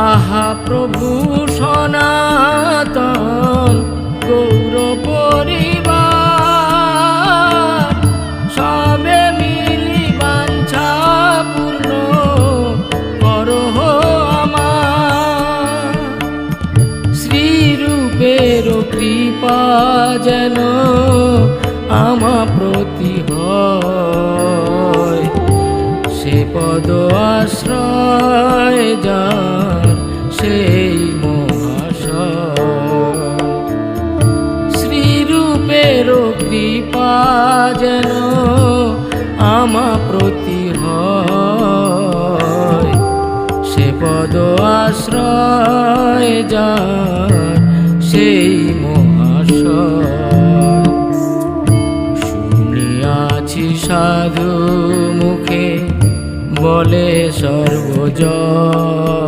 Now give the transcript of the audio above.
আহা প্রভু সনাতন গৌর পরিবার, সবে মিলি বাঞ্ছা পূর্ণ করহ আমার। শ্রীরূপের কৃপা যেন আমা প্রতি হয়, সে পদ আশ্রয় যার সেই মহাশয়। শ্রীরূপের কৃপা যেন আমা প্রতি হয়, সে পদ আশ্রয় যার সেই মহাশয়। শুনিয়াছি সাধু মুখে বলে সর্বজন,